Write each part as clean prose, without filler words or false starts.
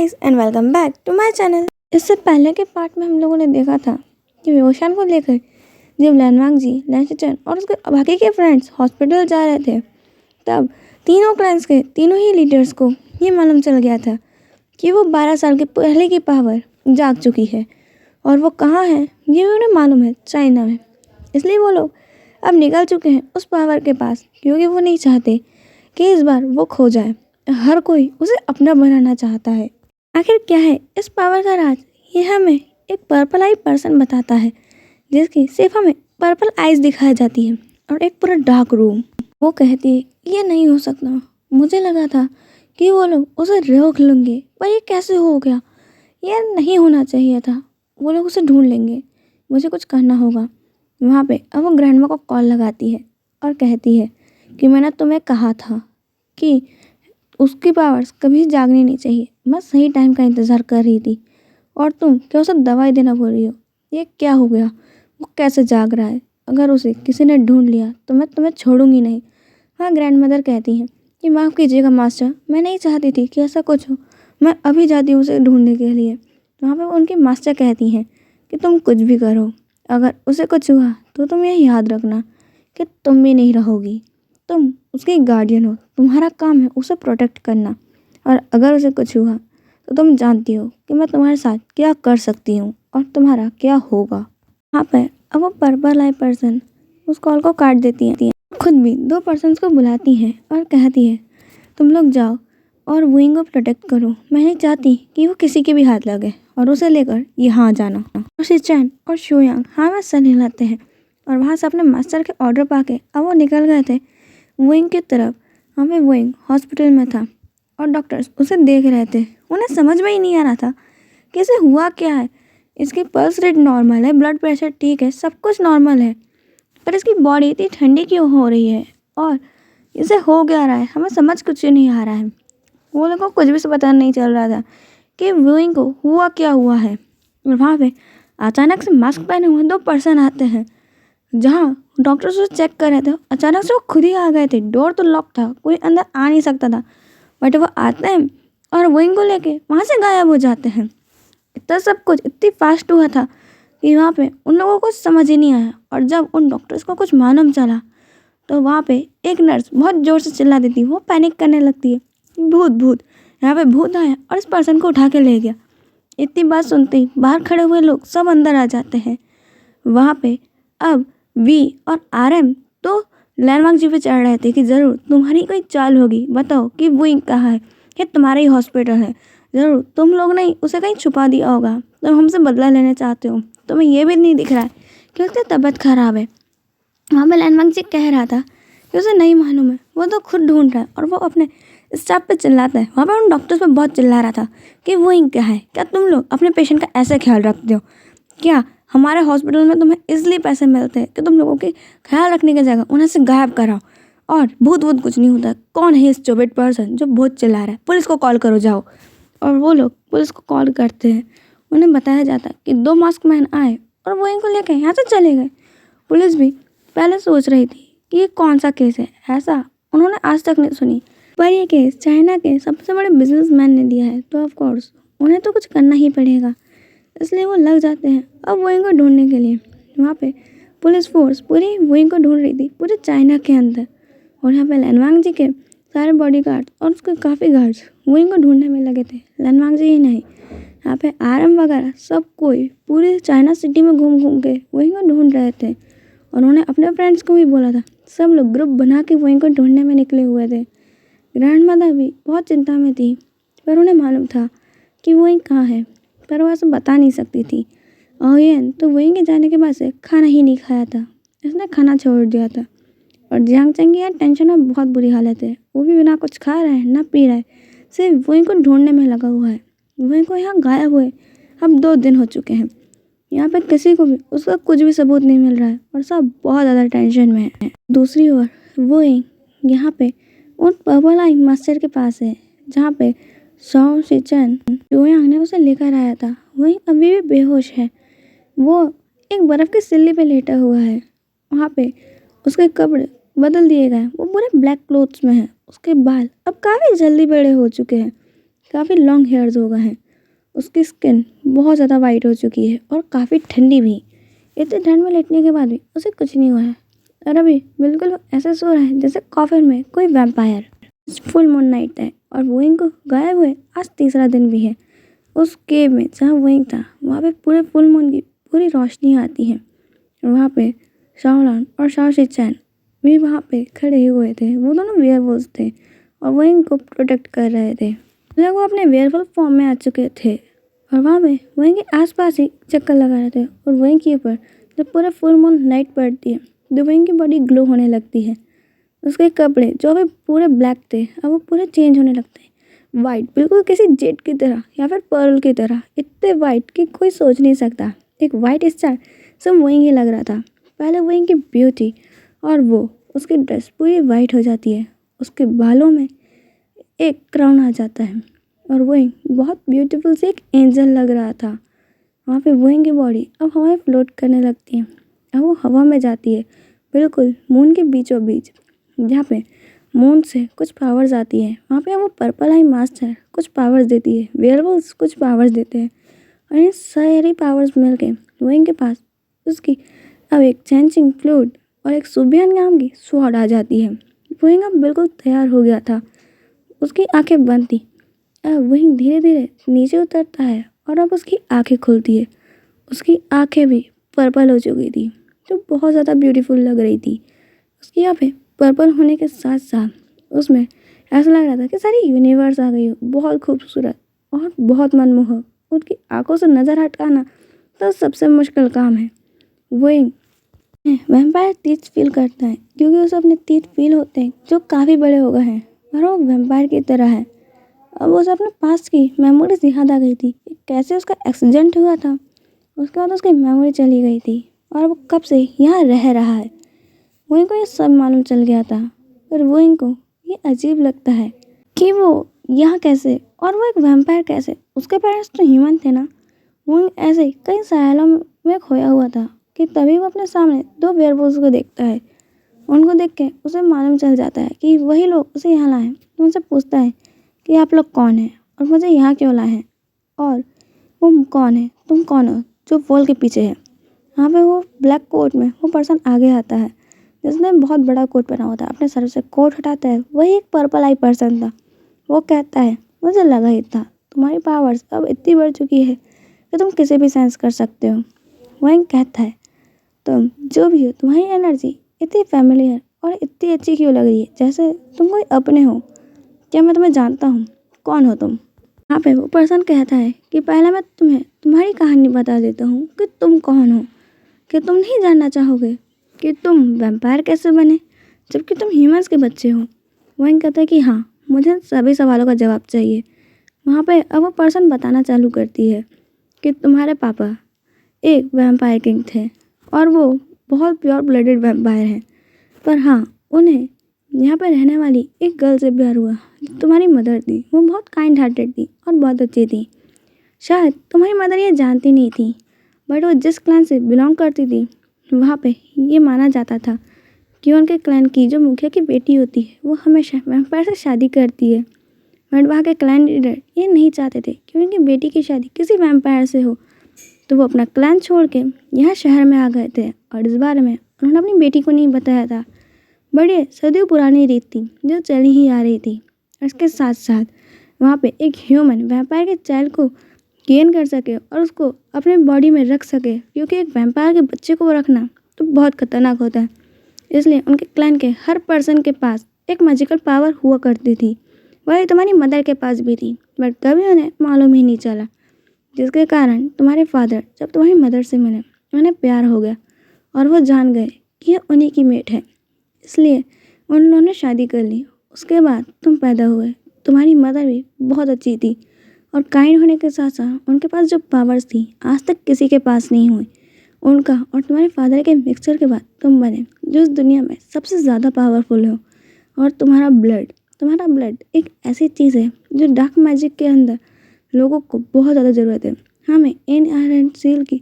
Guys and welcome back to my channel. इससे पहले के पार्ट में हम लोगों ने देखा था कि विभूषण को लेकर जब लैनवांग जी, लैंसचन और उसके बाकी के फ्रेंड्स हॉस्पिटल जा रहे थे, तब तीनों क्लैंस के तीनों ही लीडर्स को ये मालूम चल गया था कि वो 12 साल के पहले की पावर जाग चुकी है और वो कहाँ है ये भी उन्हें मालूम है, चाइना में। इसलिए वो लोग अब निकल चुके हैं उस पावर के पास, क्योंकि वो नहीं चाहते कि इस बार वो खो जाए। हर कोई उसे अपना बनाना चाहता है। आखिर क्या है इस पावर का राज, ये हमें एक पर्पल आई पर्सन बताता है, जिसकी सिर्फ हमें पर्पल आइज दिखाई जाती है और एक पूरा डार्क रूम। वो कहती है ये नहीं हो सकता, मुझे लगा था कि वो लोग उसे रोक लेंगे, पर ये कैसे हो गया, ये नहीं होना चाहिए था। वो लोग उसे ढूंढ लेंगे, मुझे कुछ करना होगा। वहाँ पे अब वो ग्रैंडमा को कॉल लगाती है और कहती है कि मैंने तुम्हें कहा था कि उसकी पावर्स कभी जागनी नहीं चाहिए। मैं सही टाइम का इंतज़ार कर रही थी और तुम क्या उसे दवाई देना बोल रही हो? ये क्या हो गया? वो कैसे जाग रहा है? अगर उसे किसी ने ढूंढ लिया तो मैं तुम्हें छोड़ूंगी नहीं। हाँ, ग्रैंडमदर कहती हैं कि माफ़ कीजिएगा मास्टर, मैं नहीं चाहती थी कि ऐसा कुछ हो। मैं अभी जाती हूँ उसे ढूंढने के लिए। वहाँ पर उनकी मास्टर कहती हैं कि तुम कुछ भी करो, अगर उसे कुछ हुआ तो तुम ये याद रखना कि तुम भी नहीं रहोगी। तुम उसकी गार्डियन हो, तुम्हारा काम है उसे प्रोटेक्ट करना, और अगर उसे कुछ हुआ तो तुम जानती हो कि मैं तुम्हारे साथ क्या कर सकती हूँ और तुम्हारा क्या होगा। वहाँ पर अब वो पर्पल आई पर्सन उस कॉल को काट देती है। खुद भी 2 पर्सन्स को बुलाती है और कहती है तुम लोग जाओ और वुइंग को प्रोटेक्ट करो। मैं नहीं चाहती कि वो किसी के भी हाथ लगे और उसे लेकर यहाँ आ जाना। और शिचैन और शोयांग हाँ में सर हिलाते हैं और वहाँ से अपने मास्टर के ऑर्डर पाके अब वो निकल गए थे वुइंग की तरफ। हमें वुइंग हॉस्पिटल में था और डॉक्टर्स उसे देख रहे थे। उन्हें समझ में ही नहीं आ रहा था कि इसे हुआ क्या है। इसकी पल्स रेट नॉर्मल है, ब्लड प्रेशर ठीक है, सब कुछ नॉर्मल है, पर इसकी बॉडी इतनी ठंडी क्यों हो रही है और इसे हो क्या रहा है, हमें समझ कुछ नहीं आ रहा है। वो लोगों को कुछ भी पता नहीं चल रहा था कि वुइंग को हुआ क्या हुआ है। और वहाँ पे अचानक से मास्क पहने हुए 2 पर्सन आते हैं। जहाँ डॉक्टर्स उसे चेक कर रहे थे, अचानक से वो खुद ही आ गए थे। डोर तो लॉक था, कोई अंदर आ नहीं सकता था, बट वो आते हैं और वुइंग को लेके वहाँ से गायब हो जाते हैं। इतना सब कुछ इतनी फास्ट हुआ था कि वहाँ पे उन लोगों को समझ ही नहीं आया। और जब उन डॉक्टर्स को कुछ मालूम चला तो वहाँ पे एक नर्स बहुत ज़ोर से चिल्ला देती है। वो पैनिक करने लगती है, भूत भूत, यहाँ पे भूत आया और इस पर्सन को उठा के ले गया। इतनी बात सुनते ही बाहर खड़े हुए लोग सब अंदर आ जाते हैं। वहाँ पे अब वी और आरएम तो लैनवांग जी पे चढ़ रहे थे कि ज़रूर तुम्हारी कोई चाल होगी, बताओ कि वुइंग कहाँ है, ये तुम्हारा ही हॉस्पिटल है, ज़रूर तुम लोग ने उसे कहीं छुपा दिया होगा, तुम हमसे बदला लेना चाहते हो। तुम्हें ये भी नहीं दिख रहा है कि उसकी तबीयत खराब है। वहाँ पे लैनवांग जी कह रहा था कि उसे नहीं मालूम है, वो तो खुद ढूंढ रहा है और वो अपने स्टाफ पे चिल्लाता है। वहाँ पर उन डॉक्टर्स पे बहुत चिल्ला रहा था कि वुइंग क्या है, क्या तुम लोग अपने पेशेंट का ऐसे ख्याल रखते हो? क्या हमारे हॉस्पिटल में तुम्हें इसलिए पैसे मिलते हैं कि तुम लोगों के ख्याल रखने की जगह उन्हें से गायब कराओ? और भूत वूत कुछ नहीं होता। कौन है इस चौबेट पर्सन जो बहुत चिल्ला रहा है? पुलिस को कॉल करो जाओ। और वो लोग पुलिस को कॉल करते हैं। उन्हें बताया जाता कि 2 मास्क मैन आए और वो इनको लेके यहाँ से चले गए। पुलिस भी पहले सोच रही थी कि ये कौन सा केस है, ऐसा उन्होंने आज तक नहीं सुनी, पर ये केस चाइना के सबसे बड़े बिजनेसमैन ने दिया है, तो ऑफ कोर्स उन्हें तो कुछ करना ही पड़ेगा। इसलिए वो लग जाते हैं अब वुइंग को ढूंढने के लिए। वहाँ पे पुलिस फोर्स पूरी वुइंग को ढूंढ रही थी पूरे चाइना के अंदर। और यहाँ पे लैनवांग जी के सारे बॉडीगार्ड्स और उसके काफ़ी गार्ड्स वुइंग को ढूंढने में लगे थे। लैनवांग जी ही नहीं, यहाँ पे आरएम वगैरह सब कोई पूरे चाइना सिटी में घूम घूम के वुइंग को ढूंढ रहे थे। और उन्होंने अपने फ्रेंड्स को भी बोला था, सब लोग ग्रुप बना के वुइंग को ढूंढने में निकले हुए थे। ग्रैंड मदर भी बहुत चिंता में थी, पर उन्हें मालूम था कि वुइंग कहाँ है, पर वह सब बता नहीं सकती थी। ओयन तो वुइंग के जाने के बाद से खाना ही नहीं खाया था, इसने खाना छोड़ दिया था। और जियांग चैंग की यार टेंशन में बहुत बुरी हालत है, वो भी ना कुछ खा रहा है ना पी रहा है, सिर्फ वुइंग को ढूंढने में लगा हुआ है। वुइंग को यहाँ गायब हुए अब 2 दिन हो चुके हैं। यहाँ पे किसी को भी उसका कुछ भी सबूत नहीं मिल रहा है और सब बहुत ज़्यादा टेंशन में है। दूसरी ओर वुइंग यहाँ पे उन पर्पल आई मास्टर के पास है, जहाँ पे शॉ शिचन योयांग ने उसे लेकर आया था। वही अभी भी बेहोश है, वो एक बर्फ़ की सिल्ली पे लेटा हुआ है। वहाँ पे उसके कपड़े बदल दिए गए, वो पूरे ब्लैक क्लोथ्स में है। उसके बाल अब काफ़ी जल्दी बड़े हो चुके हैं, काफ़ी लॉन्ग हेयर्स हो गए हैं। उसकी स्किन बहुत ज़्यादा वाइट हो चुकी है और काफ़ी ठंडी भी। इतनी ठंड में लेटने के बाद भी उसे कुछ नहीं हुआ है और अभी बिल्कुल ऐसा सो रहा है जैसे कॉफिन में कोई वैम्पायर। फुल मून नाइट है और वोइंग को गायब हुए आज तीसरा दिन भी है। उस केव में जहाँ वोइंग था वहाँ पे पूरे फुल मून की पूरी रोशनी आती है। वहाँ पे शाओलान और शाओ शिचैन भी वहाँ पे खड़े हुए थे। वो दोनों वेयरवुल्व्स थे और वोइंग को प्रोटेक्ट कर रहे थे। वो अपने वेयरवुल्फ फॉर्म में आ चुके थे और वहाँ पे वोइंग के आसपास ही चक्कर लगा रहे थे। और वोइंग के ऊपर जब पूरा फुल मून लाइट पड़ती है तो वोइंग की बॉडी ग्लो होने लगती है। उसके कपड़े जो अभी पूरे ब्लैक थे अब वो पूरे चेंज होने लगते हैं वाइट, बिल्कुल किसी जेट की तरह या फिर पर्ल की तरह, इतने वाइट कि कोई सोच नहीं सकता। एक वाइट स्टार सब वोइंग ही लग रहा था। पहले वोइंग की ब्यूटी और वो उसकी ड्रेस पूरी वाइट हो जाती है। उसके बालों में एक क्राउन आ जाता है और वोइंग बहुत ब्यूटीफुल से एक एंजल लग रहा था। वहाँ पे वोइंग की बॉडी अब हवा में फ्लोट करने लगती है। अब वो हवा में जाती है बिल्कुल मून के बीचों बीच, जहाँ पे मून से कुछ पावर्स आती है। वहाँ पे वो पर्पल आई मास्टर कुछ पावर्स देती है, वेयरवुल्व्स कुछ पावर्स देते हैं और ये सारी पावर्स मिल के वोइंग के पास उसकी अब एक चेंजिंग फ्लूइड और एक सुबियान नाम की स्वॉर्ड आ जाती है। वोइंग अब बिल्कुल तैयार हो गया था। उसकी आंखें बंद थी। अब वोइंग धीरे धीरे नीचे उतरता है और अब उसकी आंखें खुलती है। उसकी आंखें भी पर्पल हो चुकी थी जो बहुत ज़्यादा ब्यूटीफुल लग रही थी। उसकी आंखें पर्पल होने के साथ साथ उसमें ऐसा लग रहा था कि सारी यूनिवर्स आ गई हो। बहुत खूबसूरत और बहुत मनमोहक। उसकी आंखों से नज़र हटाना तो सबसे मुश्किल काम है। वोइंग वैम्पायर तीत फील करता है क्योंकि उसे अपने तीत फील होते हैं जो काफ़ी बड़े हो गए हैं और वो वैम्पायर की तरह है। अब उसे अपने पास्ट की मेमोरीज याद आ गई थी कि कैसे उसका एक्सीडेंट हुआ था। उसके बाद उसकी मेमोरी चली गई थी और वो कब से यहाँ रह रहा है। वोइंग को ये सब मालूम चल गया था पर वोइंग को ये अजीब लगता है कि वो यहाँ कैसे और वो एक वैम्पायर कैसे। उसके पेरेंट्स तो ह्यूमन थे ना। वोइंग ऐसे ही कई सालों में खोया हुआ था कि तभी वो अपने सामने दो वेयरवुल्व्स को देखता है। उनको देख के उसे मालूम चल जाता है कि वही लोग उसे यहाँ लाए हैं। तो उनसे पूछता है कि आप लोग कौन हैं और मुझे यहाँ क्यों लाए हैं और वो कौन है, तुम कौन हो जो वॉल के पीछे है। यहाँ पे वो ब्लैक कोट में वो पर्सन आगे आता है जिसने बहुत बड़ा कोट पहना हुआ था। अपने सर से कोट हटाता है, वही एक पर्पल आई पर्सन था। वो कहता है मुझे लगा ही था तुम्हारी पावर्स अब इतनी बढ़ चुकी है कि तुम किसी भी सेंस कर सकते हो। वही कहता है तुम जो भी हो तुम्हारी एनर्जी इतनी फैमिलियर और इतनी अच्छी क्यों लग रही है जैसे तुम कोई अपने हो। क्या मैं तुम्हें जानता हूँ, कौन हो तुम। यहाँ पे वो पर्सन कहता है कि पहले मैं तुम्हें तुम्हारी कहानी बता देता हूँ कि तुम कौन हो। कि तुम नहीं जानना चाहोगे कि तुम वैम्पायर कैसे बने जबकि तुम ह्यूमंस के बच्चे हो। वही कहता है कि हाँ, मुझे सभी सवालों का जवाब चाहिए। वहाँ पे अब वो पर्सन बताना चालू करती है कि तुम्हारे पापा एक वैम्पायर किंग थे और वो बहुत प्योर ब्लडेड वैम्पायर हैं। पर हाँ, उन्हें यहाँ पे रहने वाली एक गर्ल से प्यार हुआ। तुम्हारी मदर थी, वो बहुत काइंड हार्टेड थी और बहुत अच्छी थी। शायद तुम्हारी मदर ये जानती नहीं थी बट वो जिस क्लैन से बिलोंग करती थी वहाँ पे ये माना जाता था कि उनके क्लैन की जो मुखिया की बेटी होती है वो हमेशा वैम्पायर से शादी करती है। बट वहाँ के क्लैन लीडर ये नहीं चाहते थे कि उनकी बेटी की शादी किसी वैम्पायर से हो। तो वो अपना क्लैन छोड़ के यहाँ शहर में आ गए थे और इस बारे में उन्होंने अपनी बेटी को नहीं बताया था। बड़े सदियों पुरानी रीत थी जो चली ही आ रही थी। इसके साथ साथ वहाँ पे एक ह्यूमन वैम्पायर के चाइल्ड को गेन कर सके और उसको अपने बॉडी में रख सके क्योंकि एक वैम्पायर के बच्चे को रखना तो बहुत खतरनाक होता है। इसलिए उनके क्लैन के हर पर्सन के पास एक मैजिकल पावर हुआ करती थी। वही तुम्हारी मदर के पास भी थी बट कभी उन्हें मालूम ही नहीं चला, जिसके कारण तुम्हारे फादर जब तुम्हारी मदर से मिले उन्हें प्यार हो गया और वो जान गए कि ये उन्हीं की मेट है। इसलिए उन्होंने शादी कर ली। उसके बाद तुम पैदा हुए। तुम्हारी मदर भी बहुत अच्छी थी और काइंड होने के साथ साथ उनके पास जो पावर्स थी आज तक किसी के पास नहीं हुई। उनका और तुम्हारे फादर के मिक्सचर के बाद तुम बने जो इस दुनिया में सबसे ज़्यादा पावरफुल हो। और तुम्हारा ब्लड एक ऐसी चीज़ है जो डार्क मैजिक के अंदर लोगों को बहुत ज़्यादा ज़रूरत है। हमें इन आयरन सील की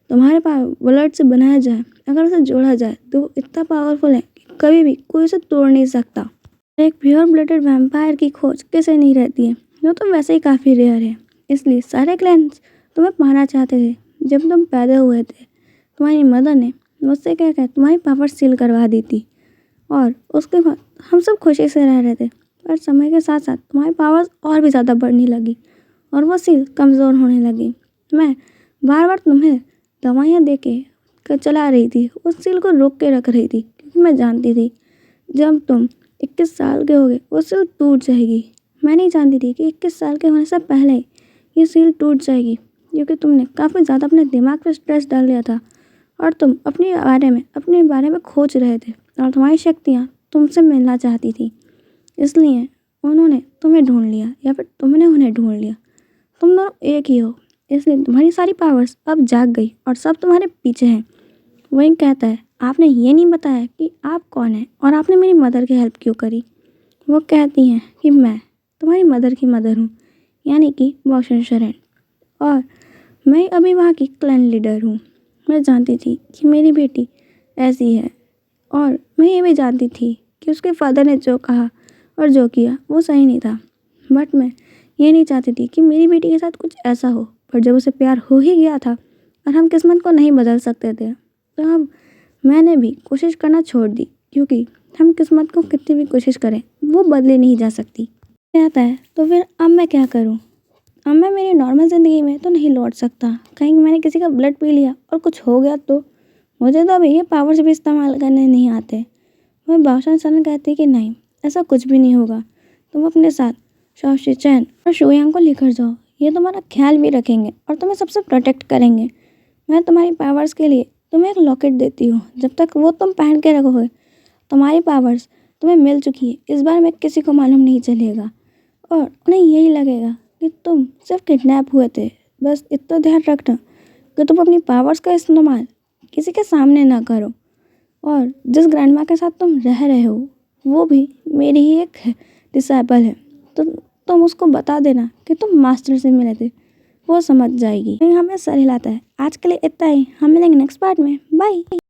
तुम्हारे ब्लड से बनाया जाए, अगर उसे जोड़ा जाए तो वो इतना पावरफुल है कि कभी भी कोई उसे तोड़ नहीं सकता। एक प्योर ब्लडेड वैम्पायर की खोज किसे नहीं रहती है जो तुम वैसे ही काफ़ी रेयर है, इसलिए सारे क्लैन्स तुम्हें पाना चाहते थे। जब तुम पैदा हुए थे तुम्हारी मदर ने मुझसे कह कर तुम्हारी पावर सील करवा दी थी और उसके बाद हम सब खुशी से रह रहे थे। पर समय के साथ साथ तुम्हारी पावर्स और भी ज़्यादा बढ़ने लगी और वो सील कमज़ोर होने लगी। मैं बार बार तुम्हें दवाइयाँ दे के चला रही थी, उस सील को रोक के रख रही थी, क्योंकि मैं जानती थी जब तुम 21 साल के होगे वो सील टूट जाएगी। मैं नहीं जानती थी कि 21 साल के होने से पहले ये सील टूट जाएगी, क्योंकि तुमने काफ़ी ज़्यादा अपने दिमाग पे स्ट्रेस डाल लिया था और तुम अपने बारे में खोज रहे थे और तुम्हारी शक्तियाँ तुमसे मिलना चाहती थी। इसलिए उन्होंने तुम्हें ढूंढ लिया या फिर तुमने उन्हें ढूंढ लिया। तुम दोनों एक ही हो, इसलिए तुम्हारी सारी पावर्स अब जाग गई और सब तुम्हारे पीछे हैं। वही कहता है, आपने ये नहीं बताया कि आप कौन हैं और आपने मेरी मदर की हेल्प क्यों करी। वो कहती हैं कि मैं तुम्हारी मदर की मदर हूँ, यानी कि बॉशन शरण, और मैं अभी वहाँ की क्लैन लीडर हूँ। मैं जानती थी कि मेरी बेटी ऐसी है और मैं ये भी जानती थी कि उसके फादर ने जो कहा और जो किया वो सही नहीं था। बट मैं ये नहीं चाहती थी कि मेरी बेटी के साथ कुछ ऐसा हो। पर जब उसे प्यार हो ही गया था और हम किस्मत को नहीं बदल सकते थे, तो अब मैंने भी कोशिश करना छोड़ दी, क्योंकि हम किस्मत को कितनी भी कोशिश करें वो बदली नहीं जा सकती। कहता है, तो फिर अब मैं क्या करूँ? अब मैं मेरी नॉर्मल ज़िंदगी में तो नहीं लौट सकता। कहीं मैंने किसी का ब्लड पी लिया और कुछ हो गया तो मुझे तो अभी ये पावर्स भी इस्तेमाल करने नहीं आते। वह बॉशन शरण कहती कि नहीं, ऐसा कुछ भी नहीं होगा। तुम अपने साथ शाओशी चैन और शोयांग को लेकर जाओ, ये तुम्हारा ख्याल भी रखेंगे और तुम्हें सबसे प्रोटेक्ट करेंगे। मैं तुम्हारी पावर्स के लिए तुम्हें एक लॉकेट देती हूँ, जब तक वो तुम पहन के रखोगे तुम्हारी पावर्स तुम्हें मिल चुकी है। इस बार में किसी को मालूम नहीं चलेगा और उन्हें यही लगेगा कि तुम सिर्फ किडनैप हुए थे। बस इतना ध्यान रखना कि तुम अपनी पावर्स का इस्तेमाल किसी के सामने ना करो। और जिस ग्रैंड माँ के साथ तुम रह रहे हो वो भी मेरी ही एक डिसाइपल है, तो तुम उसको बता देना कि तुम मास्टर से मिले थे, वो समझ जाएगी। हमें सर हिलाता है। आज के लिए इतना ही, हम मिलेंगे नेक्स्ट पार्ट में। बाय।